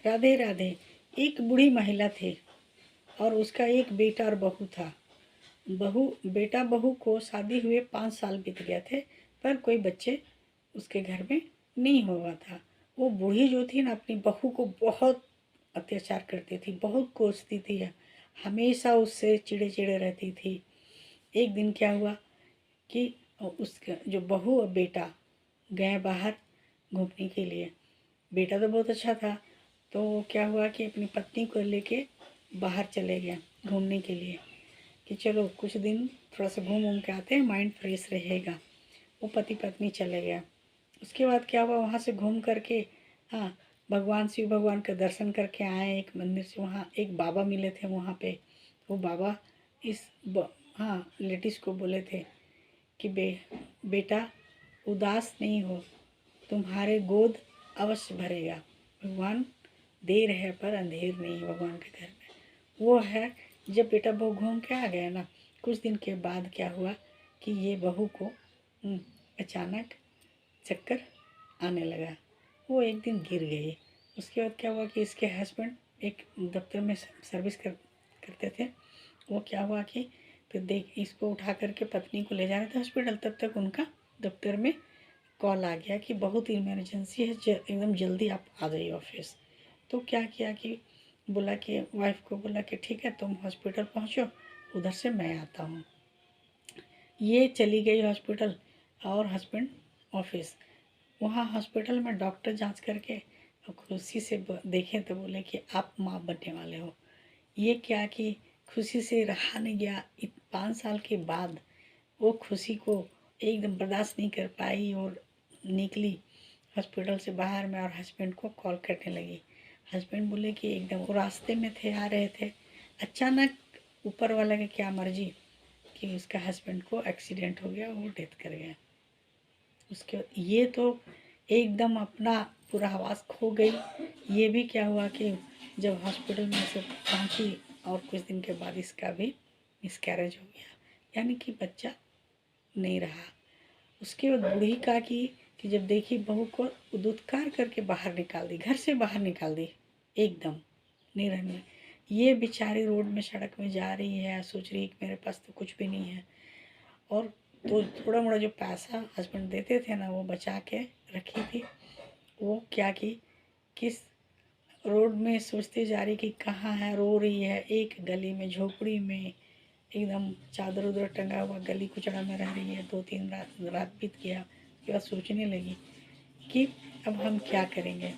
राधे राधे। एक बूढ़ी महिला थी और उसका एक बेटा और बहू था। बेटा बहू को शादी हुए 5 साल बीत गए थे, पर कोई बच्चे उसके घर में नहीं हुआ था। वो बूढ़ी जो थी ना, अपनी बहू को बहुत अत्याचार करती थी, बहुत कोसती थी, हमेशा उससे चिड़े चिड़े रहती थी। एक दिन क्या हुआ कि उसका जो बहू और बेटा गए बाहर घूमने के लिए। बेटा तो बहुत अच्छा था, तो क्या हुआ कि अपनी पत्नी को लेके बाहर चले गए घूमने के लिए, कि चलो कुछ दिन थोड़ा सा घूम घूम के आते हैं, माइंड फ्रेश रहेगा। वो पति पत्नी चले गए। उसके बाद क्या हुआ, वहाँ से घूम करके, हाँ, भगवान शिव भगवान का दर्शन करके आए एक मंदिर से। वहाँ एक बाबा मिले थे वहाँ पे। वो बाबा हाँ, लेडीज़ को बोले थे कि बेटा उदास नहीं हो, तुम्हारे गोद अवश्य भरेगा। भगवान देर है पर अंधेर नहीं है भगवान के घर में। वो है, जब बेटा बहू घूम के आ गया ना, कुछ दिन के बाद क्या हुआ कि ये बहू को अचानक चक्कर आने लगा। वो एक दिन गिर गई। उसके बाद क्या हुआ कि इसके हस्बैंड एक दफ्तर में सर्विस करते थे। वो क्या हुआ कि फिर देख इसको उठा करके पत्नी को ले जा रहे थे हॉस्पिटल, तब तक उनका दफ्तर में कॉल आ गया कि बहुत इमरजेंसी है, एकदम जल्दी आप आ जाइए ऑफिस। तो क्या किया कि बोला कि वाइफ को बोला कि ठीक है तुम हॉस्पिटल पहुंचो, उधर से मैं आता हूँ। ये चली गई हॉस्पिटल और हस्बैंड ऑफिस। वहाँ हॉस्पिटल में डॉक्टर जांच करके खुशी से देखे तो बोले कि आप माँ बनने वाले हो। ये क्या कि खुशी से रहा नहीं गया। 5 साल के बाद वो खुशी को एकदम बर्दाश्त नहीं कर पाई और निकली हॉस्पिटल से बाहर में, और हस्बैंड को कॉल करने लगी। हस्बैंड बोले कि एकदम वो रास्ते में थे, आ रहे थे, अचानक ऊपर वाला की क्या मर्जी कि उसका हस्बैंड को एक्सीडेंट हो गया, वो डेथ कर गया। उसके बाद ये तो एकदम अपना पूरा आवाज़ खो गई। ये भी क्या हुआ कि जब हॉस्पिटल में से पहुंची और कुछ दिन के बाद इसका भी मिसकैरेज हो गया, यानी कि बच्चा नहीं रहा। उसके बाद बूढ़ी का कि जब देखी बहू को दुत्कार करके बाहर निकाल दी, घर से बाहर निकाल दी, एकदम नहीं रहने। ये बेचारी रोड में सड़क में जा रही है, सोच रही है कि मेरे पास तो कुछ भी नहीं है। और तो थोड़ा मोड़ा जो पैसा हस्बैंड देते थे ना, वो बचा के रखी थी। वो क्या की किस रोड में सोचते जा रही कि कहाँ है, रो रही है, एक गली में झोपड़ी में एकदम चादर उधर टंगा हुआ गली कुचड़ा में रह रही है। 2-3 रात बीत गया। उसके बाद सोचने लगी कि अब हम क्या करेंगे।